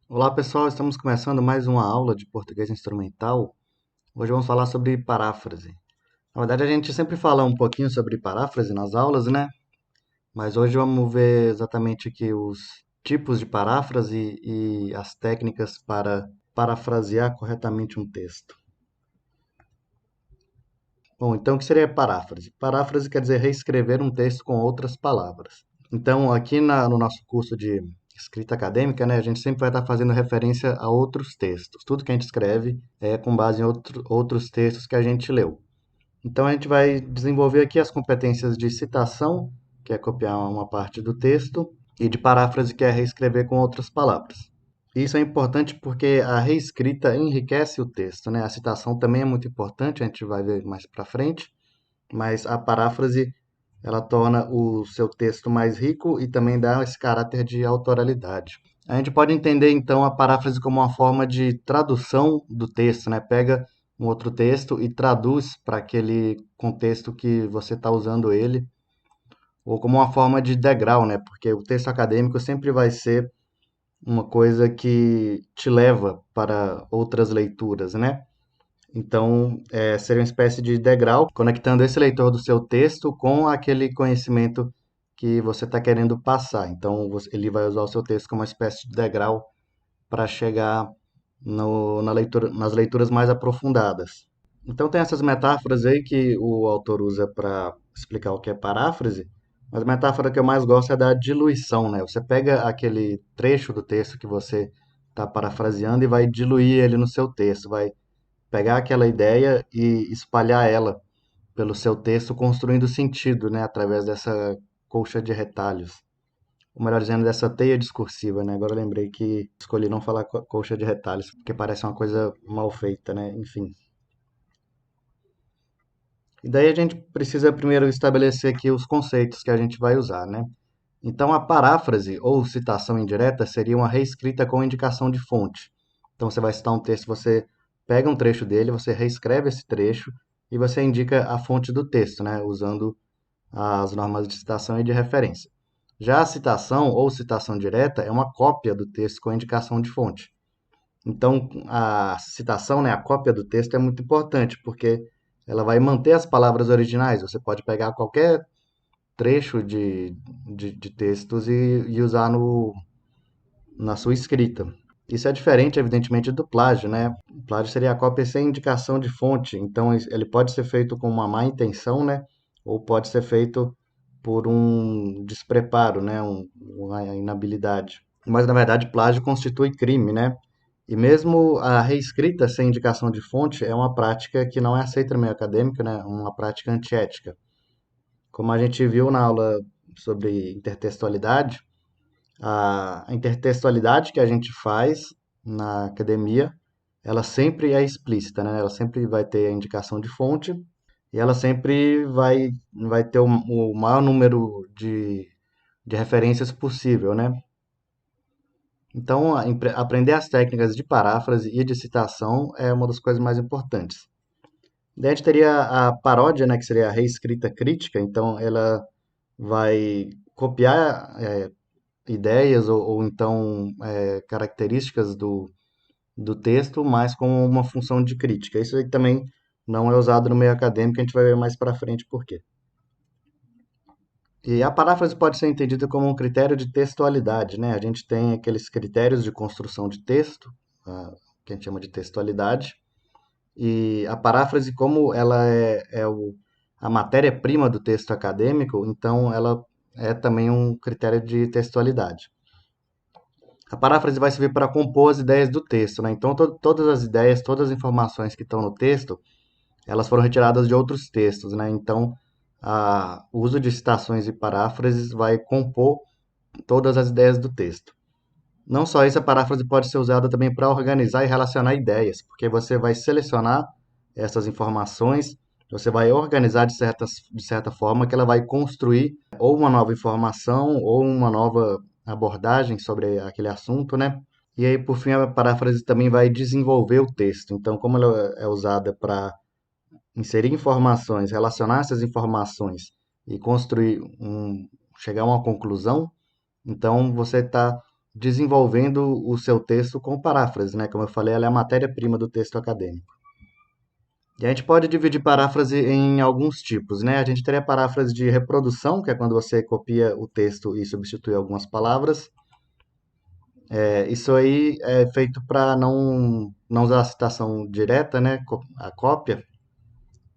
Olá pessoal, estamos começando mais uma aula de português instrumental. Hoje vamos falar sobre paráfrase. Na verdade, a gente sempre fala um pouquinho sobre paráfrase nas aulas, né? Mas hoje vamos ver exatamente aqui os tipos de paráfrase e as técnicas para parafrasear corretamente um texto. Bom, então o que seria paráfrase? Paráfrase quer dizer reescrever um texto com outras palavras. Então, aqui no nosso curso de escrita acadêmica, né, a gente sempre vai estar fazendo referência a outros textos. Tudo que a gente escreve é com base em outros textos que a gente leu. Então, a gente vai desenvolver aqui as competências de citação, que é copiar uma parte do texto, e de paráfrase, que é reescrever com outras palavras. Isso é importante porque a reescrita enriquece o texto, né? A citação também é muito importante, a gente vai ver mais para frente, mas a paráfrase ela torna o seu texto mais rico e também dá esse caráter de autoralidade. A gente pode entender então a paráfrase como uma forma de tradução do texto, né? Pega um outro texto e traduz para aquele contexto que você está usando ele, ou como uma forma de degrau, né? Porque o texto acadêmico sempre vai ser uma coisa que te leva para outras leituras, né? Então, seria uma espécie de degrau, conectando esse leitor do seu texto com aquele conhecimento que você está querendo passar. Então, ele vai usar o seu texto como uma espécie de degrau para chegar nas leituras mais aprofundadas. Então, tem essas metáforas aí que o autor usa para explicar o que é paráfrase, mas a metáfora que eu mais gosto é da diluição, né? Você pega aquele trecho do texto que você está parafraseando e vai diluir ele no seu texto, vai pegar aquela ideia e espalhar ela pelo seu texto, construindo sentido, né, através dessa colcha de retalhos. Ou melhor dizendo, dessa teia discursiva, né? Agora eu lembrei que escolhi não falar colcha de retalhos, porque parece uma coisa mal feita, né? Enfim. E daí a gente precisa primeiro estabelecer aqui os conceitos que a gente vai usar, né? Então, a paráfrase ou citação indireta seria uma reescrita com indicação de fonte. Então, você vai citar um texto, você pega um trecho dele, você reescreve esse trecho e você indica a fonte do texto, né, usando as normas de citação e de referência. Já a citação ou citação direta é uma cópia do texto com indicação de fonte. Então, a citação, né, a cópia do texto é muito importante, porque ela vai manter as palavras originais. Você pode pegar qualquer trecho de textos e usar na sua escrita. Isso é diferente, evidentemente, do plágio, né? O plágio seria a cópia sem indicação de fonte, então ele pode ser feito com uma má intenção, né? Ou pode ser feito por um despreparo, né? Uma inabilidade. Mas, na verdade, plágio constitui crime, né? E mesmo a reescrita sem indicação de fonte é uma prática que não é aceita no meio acadêmico, né? Uma prática antiética. Como a gente viu na aula sobre intertextualidade, a intertextualidade que a gente faz na academia, ela sempre é explícita, né? Ela sempre vai ter a indicação de fonte e ela sempre vai ter o maior número de referências possível, né? Então, aprender as técnicas de paráfrase e de citação é uma das coisas mais importantes. Daí a gente teria a paródia, né, que seria a reescrita crítica, então ela vai copiar ideias ou então características do texto, mas com uma função de crítica. Isso aí também não é usado no meio acadêmico, a gente vai ver mais para frente por quê. E a paráfrase pode ser entendida como um critério de textualidade, né? A gente tem aqueles critérios de construção de texto, que a gente chama de textualidade, e a paráfrase, como ela a matéria-prima do texto acadêmico, então ela é também um critério de textualidade. A paráfrase vai servir para compor as ideias do texto, né? Então, todas as ideias, todas as informações que estão no texto, elas foram retiradas de outros textos, né? Então, o uso de citações e paráfrases vai compor todas as ideias do texto. Não só isso, a paráfrase pode ser usada também para organizar e relacionar ideias, porque você vai selecionar essas informações, você vai organizar de certa forma que ela vai construir ou uma nova informação ou uma nova abordagem sobre aquele assunto, né? E aí, por fim, a paráfrase também vai desenvolver o texto. Então, como ela é usada para inserir informações, relacionar essas informações e chegar a uma conclusão, então você está desenvolvendo o seu texto com paráfrase, né? Como eu falei, ela é a matéria-prima do texto acadêmico. E a gente pode dividir paráfrase em alguns tipos, né? A gente teria a paráfrase de reprodução, que é quando você copia o texto e substitui algumas palavras. Isso aí é feito para não usar a citação direta, né? A cópia.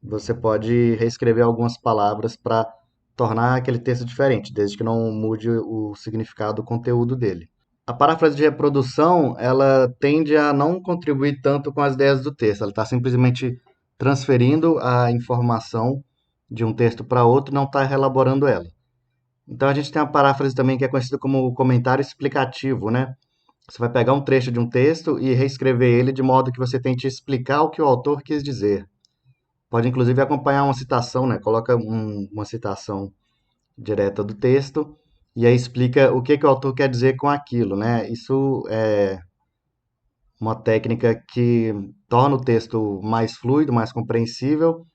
Você pode reescrever algumas palavras para tornar aquele texto diferente, desde que não mude o significado, o conteúdo dele. A paráfrase de reprodução, ela tende a não contribuir tanto com as ideias do texto. Ela está simplesmente transferindo a informação de um texto para outro, não está reelaborando ela. Então a gente tem uma paráfrase também que é conhecida como comentário explicativo, né? Você vai pegar um trecho de um texto e reescrever ele de modo que você tente explicar o que o autor quis dizer. Pode inclusive acompanhar uma citação, né? Coloca uma citação direta do texto e aí explica o que o autor quer dizer com aquilo, né? Isso é uma técnica que torna o texto mais fluido, mais compreensível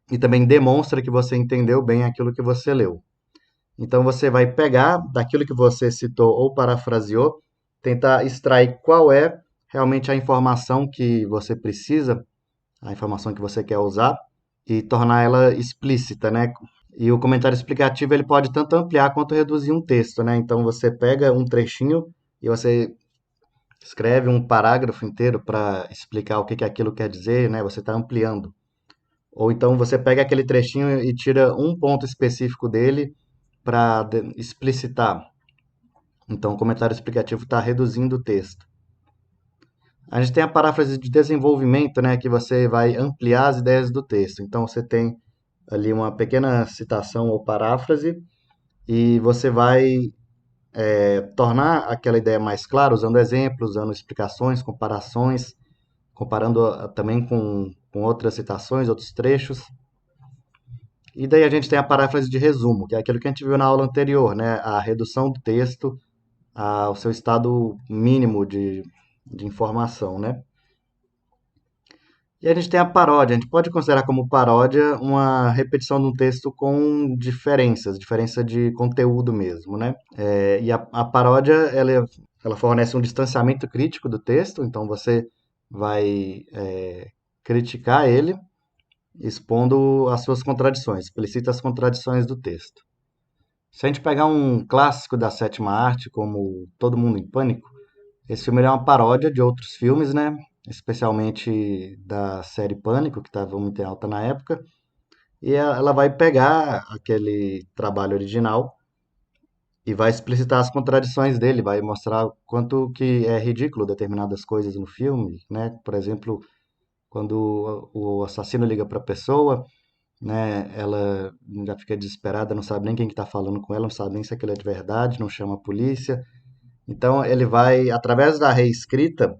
e também demonstra que você entendeu bem aquilo que você leu. Então você vai pegar daquilo que você citou ou parafraseou, tentar extrair qual é realmente a informação que você precisa, a informação que você quer usar e tornar ela explícita, né? E o comentário explicativo ele pode tanto ampliar quanto reduzir um texto, né? Então você pega um trechinho e você escreve um parágrafo inteiro para explicar o que que aquilo quer dizer, né? Você está ampliando. Ou então você pega aquele trechinho e tira um ponto específico dele para explicitar. Então o comentário explicativo está reduzindo o texto. A gente tem a paráfrase de desenvolvimento, né? Que você vai ampliar as ideias do texto. Então você tem ali uma pequena citação ou paráfrase e você vai tornar aquela ideia mais clara usando exemplos, usando explicações, comparações, comparando também com outras citações, outros trechos. E daí a gente tem a paráfrase de resumo, que é aquilo que a gente viu na aula anterior, né? A redução do texto ao seu estado mínimo de informação, né? E a gente tem a paródia. A gente pode considerar como paródia uma repetição de um texto com diferenças, diferença de conteúdo mesmo, né? E a paródia, ela fornece um distanciamento crítico do texto, então você vai criticar ele, expondo as suas contradições, explicita as contradições do texto. Se a gente pegar um clássico da sétima arte, como Todo Mundo em Pânico, esse filme ele é uma paródia de outros filmes, né? Especialmente da série Pânico, que estava muito em alta na época, e ela vai pegar aquele trabalho original e vai explicitar as contradições dele, vai mostrar quanto que é ridículo determinadas coisas no filme, né? Por exemplo, quando o assassino liga para a pessoa, né? Ela já fica desesperada, não sabe nem quem que está falando com ela, não sabe nem se aquilo é de verdade, não chama a polícia. Então ele vai, através da reescrita,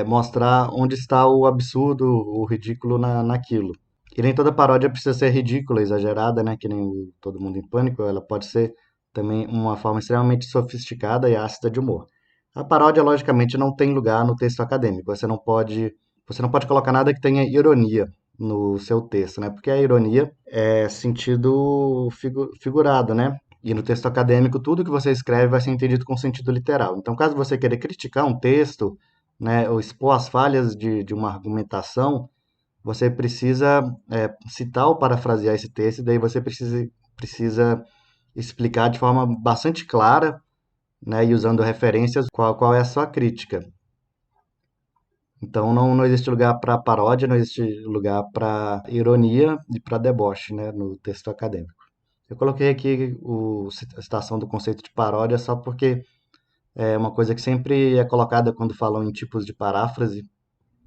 mostrar onde está o absurdo, o ridículo naquilo. E nem toda paródia precisa ser ridícula, exagerada, né? Que nem o Todo Mundo em Pânico, ela pode ser também uma forma extremamente sofisticada e ácida de humor. A paródia, logicamente, não tem lugar no texto acadêmico. Você não pode colocar nada que tenha ironia no seu texto, né? Porque a ironia é sentido figurado, né? E no texto acadêmico, tudo que você escreve vai ser entendido com sentido literal. Então, caso você queira criticar um texto, né, ou expor as falhas de uma argumentação, você precisa citar ou parafrasear esse texto, e daí você precisa explicar de forma bastante clara, né, e usando referências qual é a sua crítica. Então não existe lugar para paródia, não existe lugar para ironia e para deboche, né, no texto acadêmico. Eu coloquei aqui a citação do conceito de paródia só porque é uma coisa que sempre é colocada quando falam em tipos de paráfrase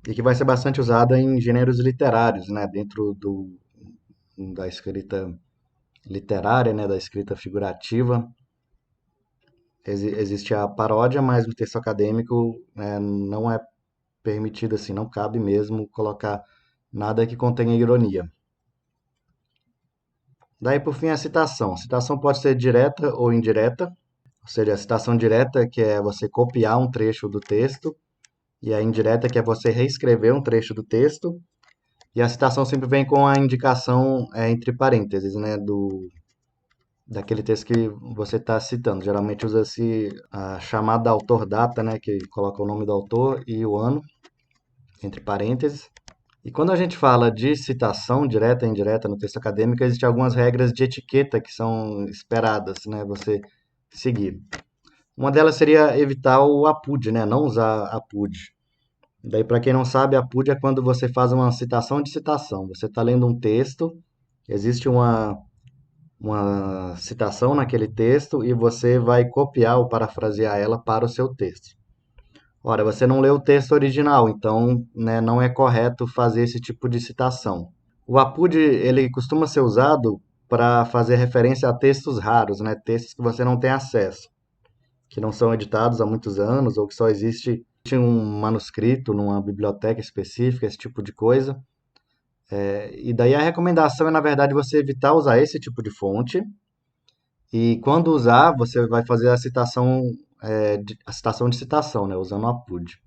e que vai ser bastante usada em gêneros literários, né, dentro da escrita literária, né, da escrita figurativa. Existe a paródia, mas no texto acadêmico não é permitido assim, não cabe mesmo colocar nada que contenha ironia. Daí, por fim, a citação. A citação pode ser direta ou indireta, ou seja, a citação direta, que é você copiar um trecho do texto, e a indireta, que é você reescrever um trecho do texto, e a citação sempre vem com a indicação entre parênteses, né, daquele texto que você está citando. Geralmente usa-se a chamada autor-data, né, que coloca o nome do autor e o ano, entre parênteses. E quando a gente fala de citação direta e indireta no texto acadêmico, existem algumas regras de etiqueta que são esperadas, né, você seguir. Uma delas seria evitar o APUD, né, não usar APUD. Daí, para quem não sabe, APUD é quando você faz uma citação de citação. Você está lendo um texto, existe uma citação naquele texto e você vai copiar ou parafrasear ela para o seu texto. Ora, você não leu o texto original, então, né, não é correto fazer esse tipo de citação. O APUD ele costuma ser usado para fazer referência a textos raros, né, textos que você não tem acesso, que não são editados há muitos anos ou que só existe um manuscrito numa biblioteca específica, esse tipo de coisa. E daí a recomendação é, na verdade, você evitar usar esse tipo de fonte. E quando usar, você vai fazer a citação, a citação de citação, né, usando o APUD.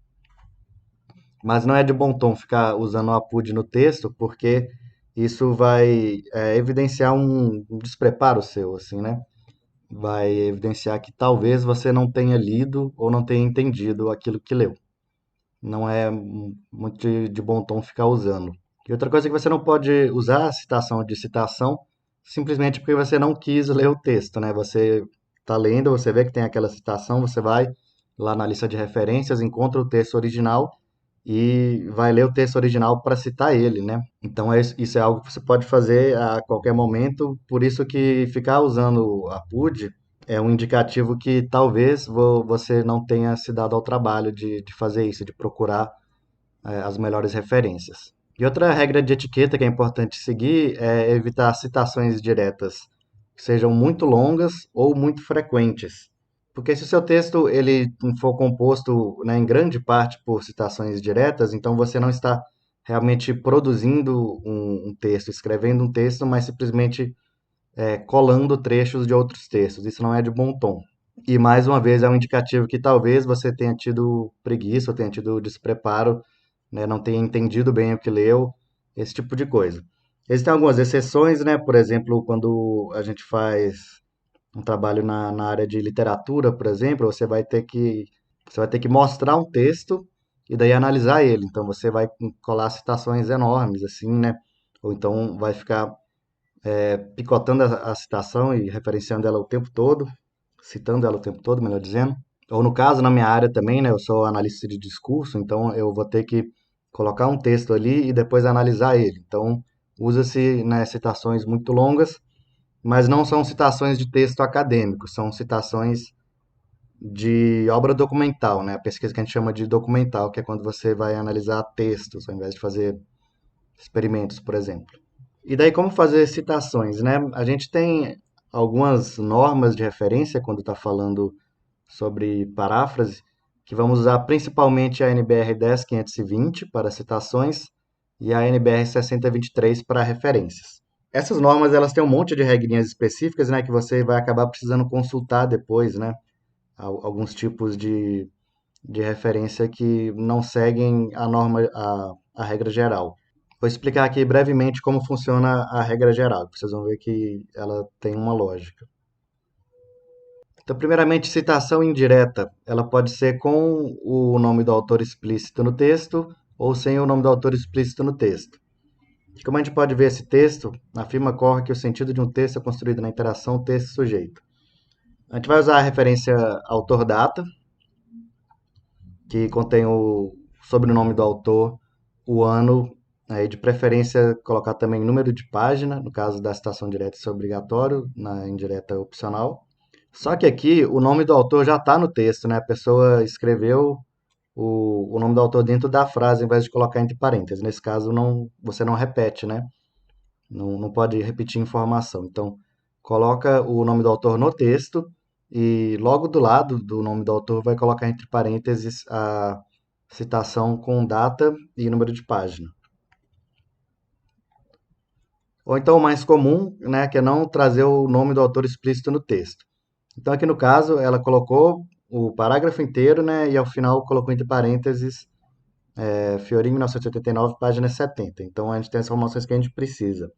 Mas não é de bom tom ficar usando o APUD no texto, porque isso vai evidenciar um despreparo seu, assim, né? Vai evidenciar que talvez você não tenha lido ou não tenha entendido aquilo que leu. Não é muito de bom tom ficar usando. E outra coisa é que você não pode usar a citação de citação simplesmente porque você não quis ler o texto, né? Você está lendo, você vê que tem aquela citação, você vai lá na lista de referências, encontra o texto original e vai ler o texto original para citar ele, né? Então isso é algo que você pode fazer a qualquer momento, por isso que ficar usando a PUD é um indicativo que talvez você não tenha se dado ao trabalho de fazer isso, de procurar as melhores referências. E outra regra de etiqueta que é importante seguir é evitar citações diretas que sejam muito longas ou muito frequentes. Porque se o seu texto ele for composto, né, em grande parte por citações diretas, então você não está realmente produzindo um texto, escrevendo um texto, mas simplesmente colando trechos de outros textos. Isso não é de bom tom. E mais uma vez é um indicativo que talvez você tenha tido preguiça ou tenha tido despreparo, né, não tenha entendido bem o que leu, esse tipo de coisa. Existem algumas exceções, né? Por exemplo, quando a gente faz um trabalho na área de literatura, por exemplo, você vai ter que mostrar um texto e daí analisar ele. Então você vai colar citações enormes, assim, né? Ou então vai ficar picotando a citação e referenciando ela o tempo todo, citando ela o tempo todo, melhor dizendo. Ou no caso, na minha área também, né? Eu sou analista de discurso, então eu vou ter que colocar um texto ali e depois analisar ele. Então usa-se, né, citações muito longas, mas não são citações de texto acadêmico, são citações de obra documental, né? A pesquisa que a gente chama de documental, que é quando você vai analisar textos, ao invés de fazer experimentos, por exemplo. E daí, como fazer citações, né? A gente tem algumas normas de referência quando está falando sobre paráfrase, que vamos usar principalmente a NBR 10520 para citações e a NBR 6023 para referências. Essas normas elas têm um monte de regrinhas específicas, né, que você vai acabar precisando consultar depois, né? Alguns tipos de referência que não seguem a norma, a regra geral. Vou explicar aqui brevemente como funciona a regra geral, vocês vão ver que ela tem uma lógica. Então, primeiramente, citação indireta. Ela pode ser com o nome do autor explícito no texto ou sem o nome do autor explícito no texto. Como a gente pode ver esse texto, a firma corre que o sentido de um texto é construído na interação texto-sujeito. A gente vai usar a referência autor-data, que contém o sobrenome do autor, o ano, aí de preferência colocar também número de página, no caso da citação direta isso é obrigatório, na indireta é opcional. Só que aqui o nome do autor já está no texto, né? A pessoa escreveu o nome do autor dentro da frase, ao invés de colocar entre parênteses. Nesse caso, não, você não repete, né? Não pode repetir informação. Então, coloca o nome do autor no texto e logo do lado do nome do autor vai colocar entre parênteses a citação com data e número de página. Ou então o mais comum, né, que é não trazer o nome do autor explícito no texto. Então aqui no caso ela colocou o parágrafo inteiro, né, e ao final colocou entre parênteses Fiorin 1989, página 70. Então a gente tem as informações que a gente precisa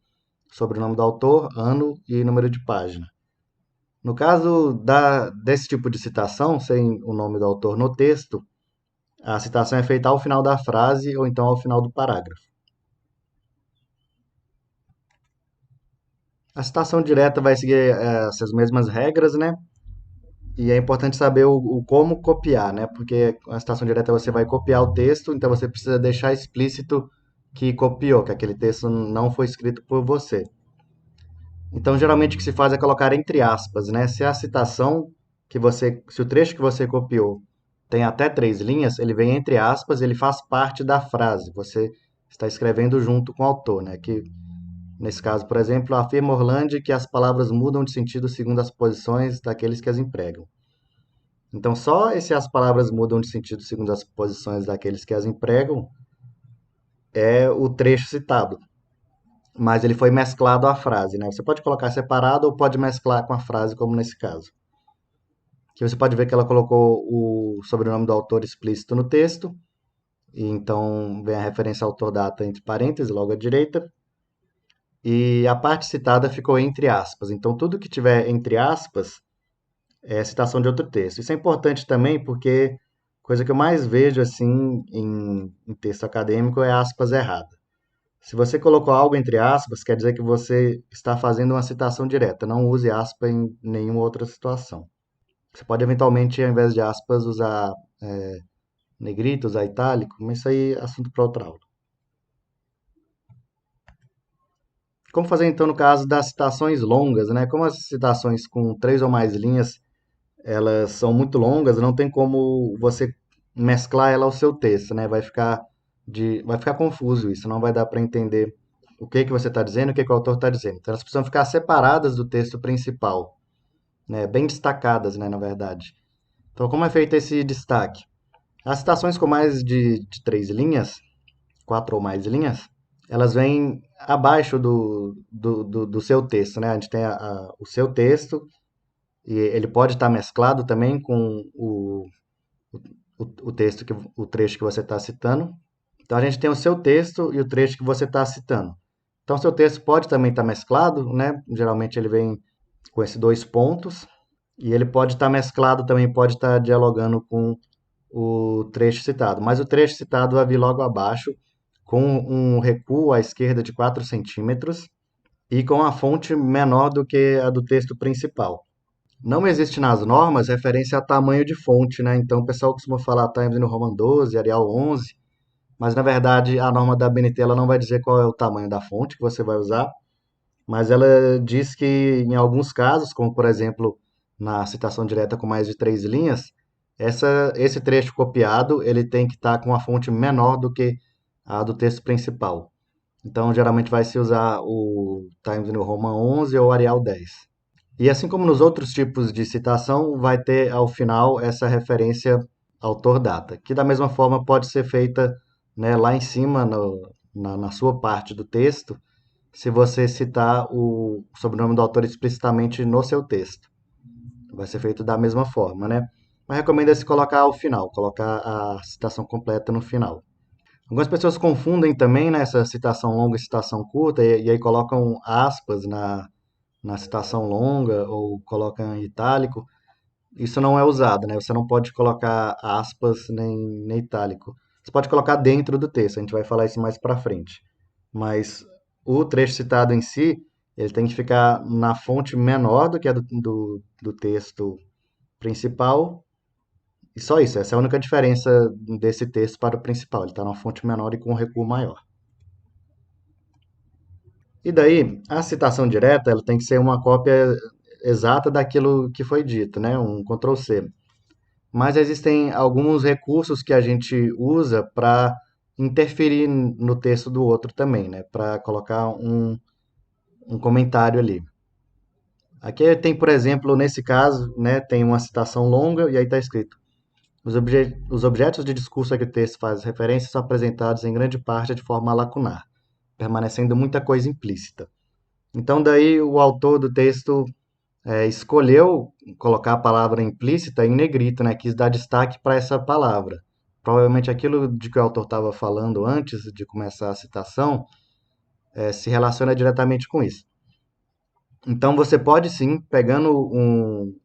sobre o nome do autor, ano e número de página. No caso desse tipo de citação, sem o nome do autor no texto, a citação é feita ao final da frase ou então ao final do parágrafo. A citação direta vai seguir essas mesmas regras, né? E é importante saber o como copiar, né? Porque a citação direta você vai copiar o texto, então você precisa deixar explícito que copiou, que aquele texto não foi escrito por você. Então, geralmente o que se faz é colocar entre aspas, né? Se a citação se o trecho que você copiou tem até 3 linhas, ele vem entre aspas, ele faz parte da frase. Você está escrevendo junto com o autor, né? Que nesse caso, por exemplo, afirma Orlandi que as palavras mudam de sentido segundo as posições daqueles que as empregam. Então, só se as palavras mudam de sentido segundo as posições daqueles que as empregam é o trecho citado. Mas ele foi mesclado à frase, né? Você pode colocar separado ou pode mesclar com a frase, como nesse caso. Aqui você pode ver que ela colocou o sobrenome do autor explícito no texto, e então vem a referência ao autor data entre parênteses, logo à direita, e a parte citada ficou entre aspas. Então, tudo que tiver entre aspas é citação de outro texto. Isso é importante também porque coisa que eu mais vejo assim em texto acadêmico é aspas errada. Se você colocou algo entre aspas, quer dizer que você está fazendo uma citação direta. Não use aspa em nenhuma outra situação. Você pode eventualmente, ao invés de aspas, usar negrito, usar itálico, mas isso aí é assunto para outra aula. Como fazer então no caso das citações longas, né? Como as citações com 3 ou mais linhas elas são muito longas, não tem como você mesclar ela ao seu texto, né? Vai ficar confuso isso, não vai dar para entender o que que você está dizendo, o que que o autor está dizendo. Então elas precisam ficar separadas do texto principal, né? Bem destacadas, né? Na verdade. Então como é feito esse destaque? As citações com mais de 3 linhas, 4 ou mais linhas, elas vêm abaixo do seu texto, né? A gente tem o seu texto e ele pode estar mesclado também com o texto o trecho que você está citando. Então a gente tem o seu texto e o trecho que você está citando. Então o seu texto pode também estar mesclado, né? Geralmente ele vem com esses 2 pontos e ele pode estar mesclado também, pode estar dialogando com o trecho citado. Mas o trecho citado vai vir logo abaixo com um recuo à esquerda de 4 centímetros e com a fonte menor do que a do texto principal. Não existe nas normas referência a tamanho de fonte, né? Então o pessoal costuma falar Times New Roman 12, Arial 11, mas na verdade a norma da BNT ela não vai dizer qual é o tamanho da fonte que você vai usar, mas ela diz que em alguns casos, como por exemplo na citação direta com mais de 3 linhas, esse trecho copiado ele tem que estar com a fonte menor do que a do texto principal. Então geralmente vai se usar o Times New Roman 11 ou Arial 10. E assim como nos outros tipos de citação, vai ter ao final essa referência autor-data, que da mesma forma pode ser feita, né, lá em cima, na sua parte do texto, se você citar o sobrenome do autor explicitamente no seu texto. Vai ser feito da mesma forma, né? Mas recomenda-se colocar ao final, colocar a citação completa no final. Algumas pessoas confundem também, né, essa citação longa e citação curta, e aí colocam aspas na citação longa ou coloca em itálico, isso não é usado, né? Você não pode colocar aspas nem itálico. Você pode colocar dentro do texto, a gente vai falar isso mais para frente. Mas o trecho citado em si, ele tem que ficar na fonte menor do que a do texto principal. E só isso, essa é a única diferença desse texto para o principal. Ele está numa fonte menor e com um recuo maior. E daí, a citação direta, ela tem que ser uma cópia exata daquilo que foi dito, né? Um Ctrl+C. Mas existem alguns recursos que a gente usa para interferir no texto do outro também, né? Para colocar um comentário ali. Aqui tem, por exemplo, nesse caso, né, tem uma citação longa e aí está escrito: os objetos de discurso a que o texto faz referência são apresentados em grande parte de forma lacunar, permanecendo muita coisa implícita. Então, daí o autor do texto escolheu colocar a palavra implícita em negrito, né? Quis dar destaque para essa palavra. Provavelmente aquilo de que o autor estava falando antes de começar a citação se relaciona diretamente com isso. Então você pode sim, pegando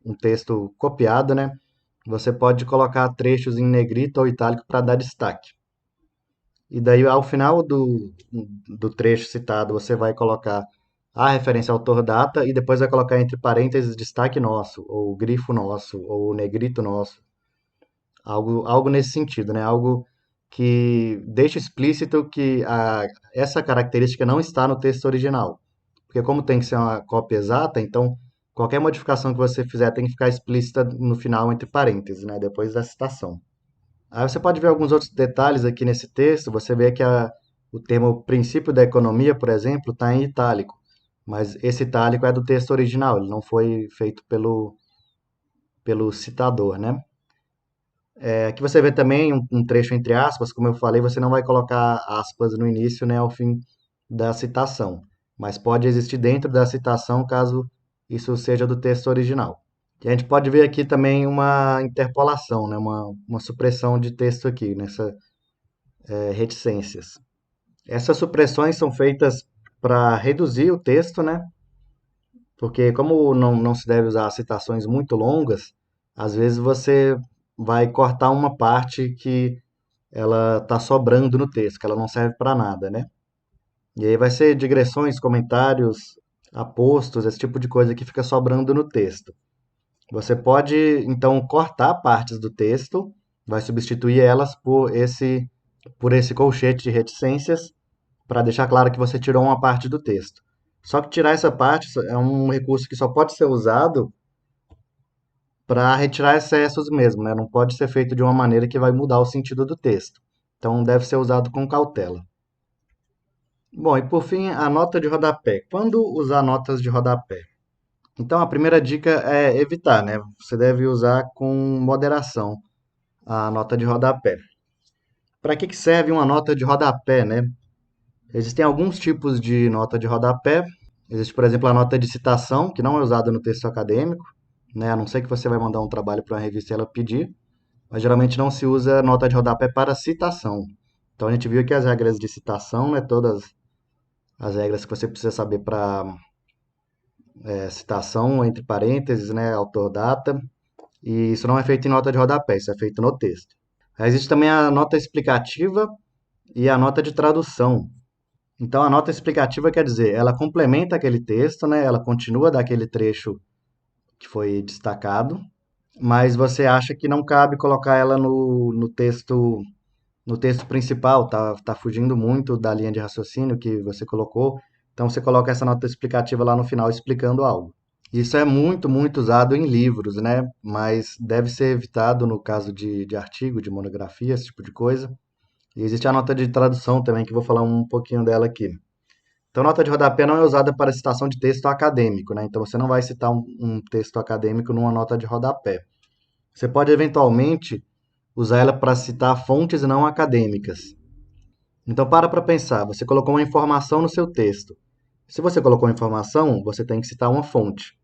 um texto copiado, né? Você pode colocar trechos em negrito ou itálico para dar destaque. E daí, ao final do trecho citado, você vai colocar a referência autor-data e depois vai colocar entre parênteses destaque nosso, ou grifo nosso, ou negrito nosso. Algo nesse sentido, né? Algo que deixa explícito que essa característica não está no texto original. Porque como tem que ser uma cópia exata, então qualquer modificação que você fizer tem que ficar explícita no final entre parênteses, né? Depois da citação. Aí você pode ver alguns outros detalhes aqui nesse texto. Você vê que o termo princípio da economia, por exemplo, está em itálico. Mas esse itálico é do texto original, ele não foi feito pelo citador, né? Aqui você vê também um trecho entre aspas, como eu falei, você não vai colocar aspas no início, né, ao fim da citação, mas pode existir dentro da citação caso isso seja do texto original. E a gente pode ver aqui também uma interpolação, né, uma supressão de texto aqui, nessa reticências. Essas supressões são feitas para reduzir o texto, né, porque como não se deve usar citações muito longas, às vezes você vai cortar uma parte que ela tá sobrando no texto, que ela não serve para nada, né? E aí vai ser digressões, comentários, apostos, esse tipo de coisa que fica sobrando no texto. Você pode, então, cortar partes do texto, vai substituir elas por esse colchete de reticências, para deixar claro que você tirou uma parte do texto. Só que tirar essa parte é um recurso que só pode ser usado para retirar excessos mesmo, né? Não pode ser feito de uma maneira que vai mudar o sentido do texto. Então deve ser usado com cautela. Bom, e por fim, a nota de rodapé. Quando usar notas de rodapé? Então, a primeira dica é evitar, né? Você deve usar com moderação a nota de rodapé. Para que serve uma nota de rodapé, né? Existem alguns tipos de nota de rodapé. Existe, por exemplo, a nota de citação, que não é usada no texto acadêmico, né? A não ser que você vai mandar um trabalho para uma revista e ela pedir, mas geralmente não se usa nota de rodapé para citação. Então, a gente viu aqui as regras de citação, né? Todas as regras que você precisa saber para citação entre parênteses, né, autor data, e isso não é feito em nota de rodapé, isso é feito no texto. Aí existe também a nota explicativa e a nota de tradução. Então a nota explicativa quer dizer, ela complementa aquele texto, né, ela continua daquele trecho que foi destacado, mas você acha que não cabe colocar ela no texto principal, tá fugindo muito da linha de raciocínio que você colocou, então você coloca essa nota explicativa lá no final explicando algo. Isso é muito, muito usado em livros, né? Mas deve ser evitado no caso de artigo, de monografia, esse tipo de coisa. E existe a nota de tradução também, que eu vou falar um pouquinho dela aqui. Então, nota de rodapé não é usada para citação de texto acadêmico, né? Então, você não vai citar um texto acadêmico numa nota de rodapé. Você pode, eventualmente, usar ela para citar fontes não acadêmicas. Então, para pensar. Você colocou uma informação no seu texto. Se você colocou uma informação, você tem que citar uma fonte.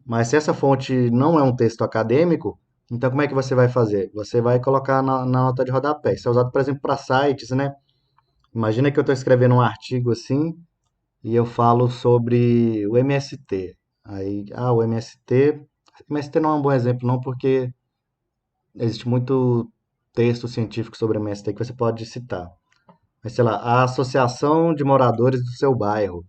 Mas se essa fonte não é um texto acadêmico, então como é que você vai fazer? Você vai colocar na nota de rodapé. Isso é usado, por exemplo, para sites, né? Imagina que eu estou escrevendo um artigo assim e eu falo sobre o MST. Aí, o MST. MST não é um bom exemplo, não, porque existe muito texto científico sobre o MST que você pode citar. Mas, sei lá, a Associação de Moradores do seu bairro.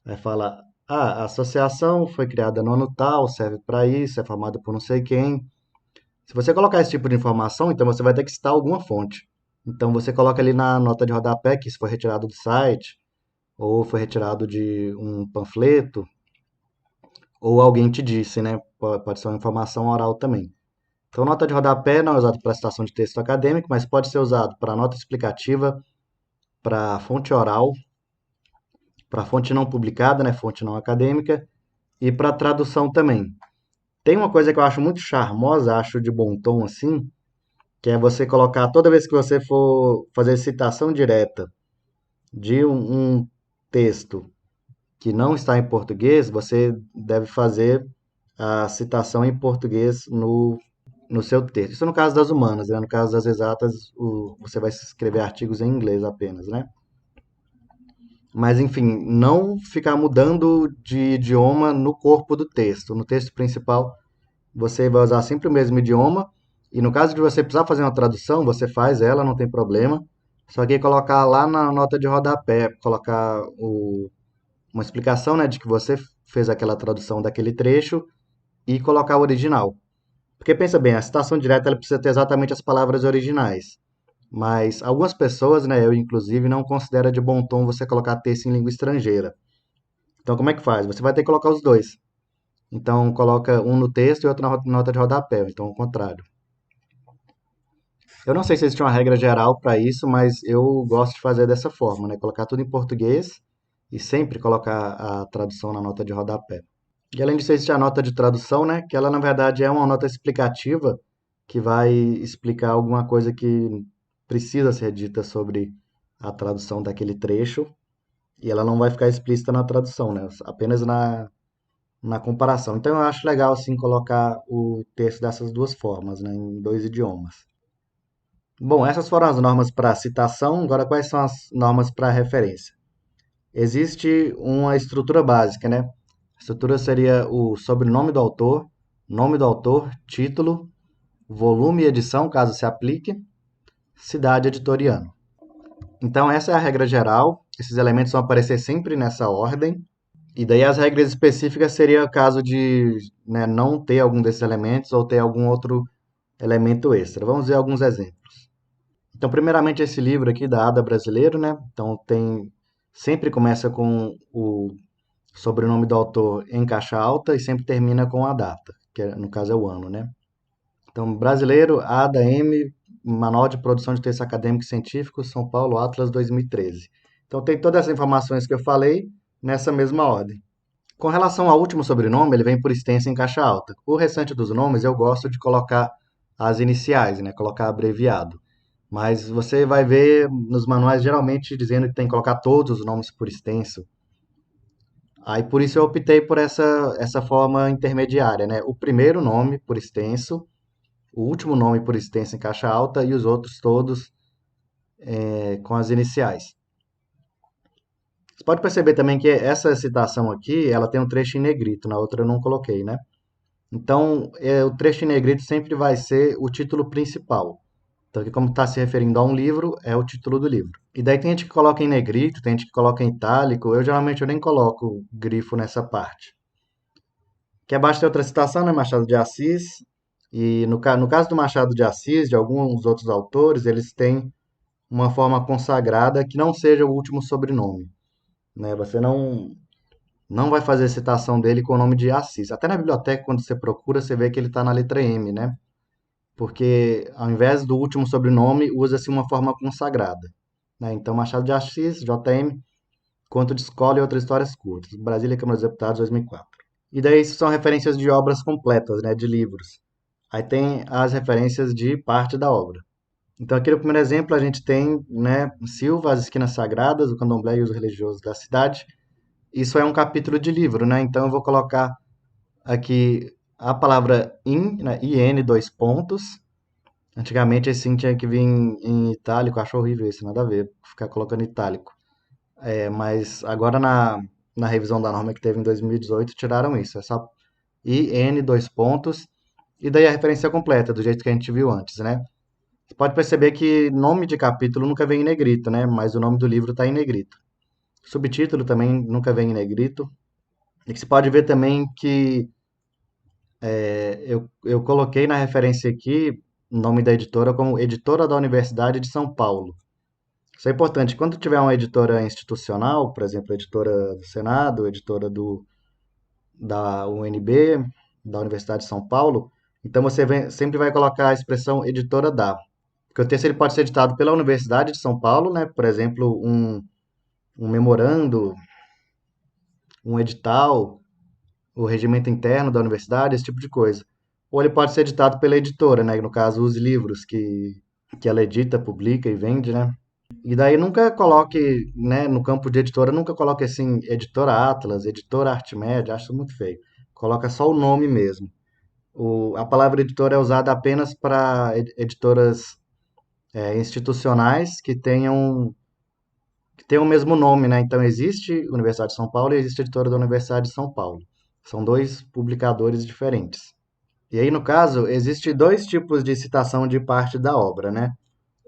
Aí fala, a associação foi criada no ano tal, serve para isso, é formada por não sei quem. Se você colocar esse tipo de informação, então você vai ter que citar alguma fonte. Então você coloca ali na nota de rodapé que isso foi retirado do site, ou foi retirado de um panfleto, ou alguém te disse, né? Pode ser uma informação oral também. Então, nota de rodapé não é usado para citação de texto acadêmico, mas pode ser usado para nota explicativa, para fonte oral, para fonte não publicada, né? Fonte não acadêmica, e para tradução também. Tem uma coisa que eu acho muito charmosa, acho de bom tom assim, que é você colocar, toda vez que você for fazer citação direta de um texto que não está em português, você deve fazer a citação em português no seu texto. Isso no caso das humanas, né? No caso das exatas, você vai escrever artigos em inglês apenas, né? Mas, enfim, não ficar mudando de idioma no corpo do texto. No texto principal, você vai usar sempre o mesmo idioma. E no caso de você precisar fazer uma tradução, você faz ela, não tem problema. Só que colocar lá na nota de rodapé, colocar uma explicação, né, de que você fez aquela tradução daquele trecho e colocar o original. Porque pensa bem, a citação direta ela precisa ter exatamente as palavras originais. Mas algumas pessoas, né, eu inclusive, não considera de bom tom você colocar texto em língua estrangeira. Então, como é que faz? Você vai ter que colocar os dois. Então, coloca um no texto e outro na nota de rodapé, então, ao contrário. Eu não sei se existe uma regra geral para isso, mas eu gosto de fazer dessa forma, né? Colocar tudo em português e sempre colocar a tradução na nota de rodapé. E além disso, existe a nota de tradução, né? Que ela, na verdade, é uma nota explicativa que vai explicar alguma coisa que precisa ser dita sobre a tradução daquele trecho. E ela não vai ficar explícita na tradução, né? Apenas na comparação. Então, eu acho legal, assim, colocar o texto dessas duas formas, né? Em dois idiomas. Bom, essas foram as normas para citação. Agora, quais são as normas para referência? Existe uma estrutura básica, né? A estrutura seria o sobrenome do autor, nome do autor, título, volume e edição, caso se aplique, cidade editorial. Então, essa é a regra geral. Esses elementos vão aparecer sempre nessa ordem. E daí as regras específicas seria caso de, né, não ter algum desses elementos ou ter algum outro elemento extra. Vamos ver alguns exemplos. Então, primeiramente, esse livro aqui da Ada Brasileiro, né? Então, sempre começa com o sobrenome do autor em caixa alta e sempre termina com a data, que no caso é o ano, né? Então, brasileiro, Ada M, Manual de Produção de Texto Acadêmico e Científico, São Paulo, Atlas 2013. Então, tem todas as informações que eu falei nessa mesma ordem. Com relação ao último sobrenome, ele vem por extenso em caixa alta. O restante dos nomes eu gosto de colocar as iniciais, né? Colocar abreviado. Mas você vai ver nos manuais geralmente dizendo que tem que colocar todos os nomes por extenso. Aí por isso eu optei por essa forma intermediária, né? O primeiro nome por extenso, o último nome por extenso em caixa alta e os outros todos com as iniciais. Você pode perceber também que essa citação aqui, ela tem um trecho em negrito, na outra eu não coloquei, né? Então, o trecho em negrito sempre vai ser o título principal. Então, aqui como está se referindo a um livro, é o título do livro. E daí tem gente que coloca em negrito, tem gente que coloca em itálico. Eu nem coloco grifo nessa parte. Que abaixo tem outra citação, né? Machado de Assis. E no caso do Machado de Assis, de alguns outros autores, eles têm uma forma consagrada que não seja o último sobrenome, né? Você não vai fazer citação dele com o nome de Assis. Até na biblioteca, quando você procura, você vê que ele está na letra M, né? Porque ao invés do último sobrenome, usa-se uma forma consagrada, né? Então, Machado de Assis, JM, Conto de Escola e Outras Histórias Curtas. Brasília, Câmara dos Deputados, 2004. E daí isso são referências de obras completas, né? De livros. Aí tem as referências de parte da obra. Então, aqui no primeiro exemplo, a gente tem, né, Silva, As Esquinas Sagradas, o Candomblé e os Religiosos da Cidade. Isso é um capítulo de livro, né? Então, eu vou colocar aqui a palavra in, né, in, dois pontos. Antigamente esse in tinha que vir em itálico, acho horrível isso, nada a ver, ficar colocando itálico. Mas agora na revisão da norma que teve em 2018 tiraram isso, é só in, dois pontos, e daí a referência completa, do jeito que a gente viu antes, né? Você pode perceber que nome de capítulo nunca vem em negrito, né? Mas o nome do livro está em negrito. Subtítulo também nunca vem em negrito. E que você pode ver também que eu coloquei na referência aqui o nome da editora como Editora da Universidade de São Paulo. Isso é importante. Quando tiver uma editora institucional, por exemplo, a editora do Senado, a editora da UNB, da Universidade de São Paulo, então sempre vai colocar a expressão editora da. Porque o texto ele pode ser editado pela Universidade de São Paulo, né? Por exemplo, um memorando, um edital, o regimento interno da universidade, esse tipo de coisa. Ou ele pode ser editado pela editora, né? No caso, os livros que ela edita, publica e vende, né? E daí nunca coloque, né, no campo de editora, nunca coloque assim, editora Atlas, editora Arte Média, acho muito feio. Coloca só o nome mesmo. A palavra editora é usada apenas para editoras institucionais que tenham que tem o mesmo nome, né? Então existe Universidade de São Paulo e existe a Editora da Universidade de São Paulo. São dois publicadores diferentes. E aí, no caso, existe dois tipos de citação de parte da obra, né?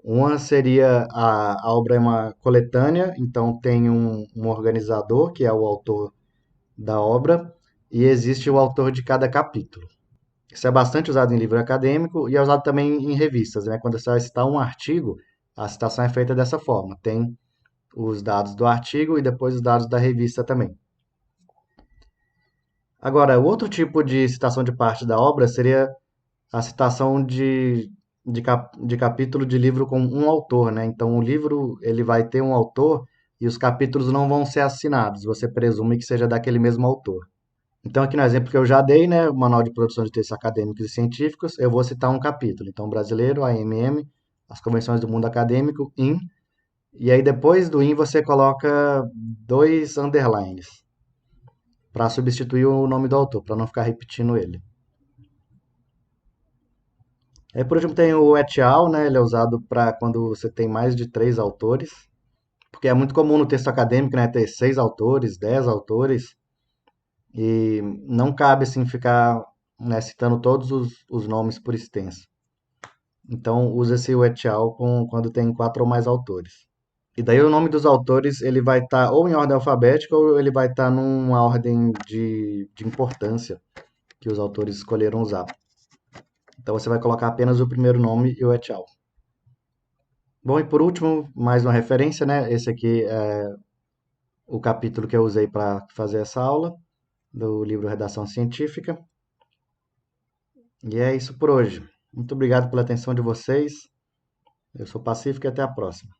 Uma seria a obra é uma coletânea, então tem um organizador, que é o autor da obra, e existe o autor de cada capítulo. Isso é bastante usado em livro acadêmico e é usado também em revistas, né? Quando você vai citar um artigo, a citação é feita dessa forma. Tem os dados do artigo e depois os dados da revista também. Agora, o outro tipo de citação de parte da obra seria a citação de capítulo de livro com um autor, né? Então, o livro ele vai ter um autor e os capítulos não vão ser assinados. Você presume que seja daquele mesmo autor. Então, aqui no exemplo que eu já dei, né, o Manual de Produção de Textos Acadêmicos e Científicos, eu vou citar um capítulo. Então, brasileiro, AMM, as Convenções do Mundo Acadêmico, IN, e aí depois do IN você coloca dois underlines para substituir o nome do autor, para não ficar repetindo ele. Aí, por último, tem o et al., né? Ele é usado para quando você tem mais de três autores, porque é muito comum no texto acadêmico, né, ter 6 autores, 10 autores, e não cabe assim ficar, né, citando todos os nomes por extenso. Então, usa-se o et al. Quando tem 4 ou mais autores. E daí o nome dos autores ele vai estar ou em ordem alfabética ou ele vai estar numa ordem de importância que os autores escolheram usar. Então você vai colocar apenas o primeiro nome e o et al. Bom, e por último, mais uma referência, né? Esse aqui é o capítulo que eu usei para fazer essa aula, do livro Redação Científica. E é isso por hoje. Muito obrigado pela atenção de vocês. Eu sou Pacífico e até a próxima.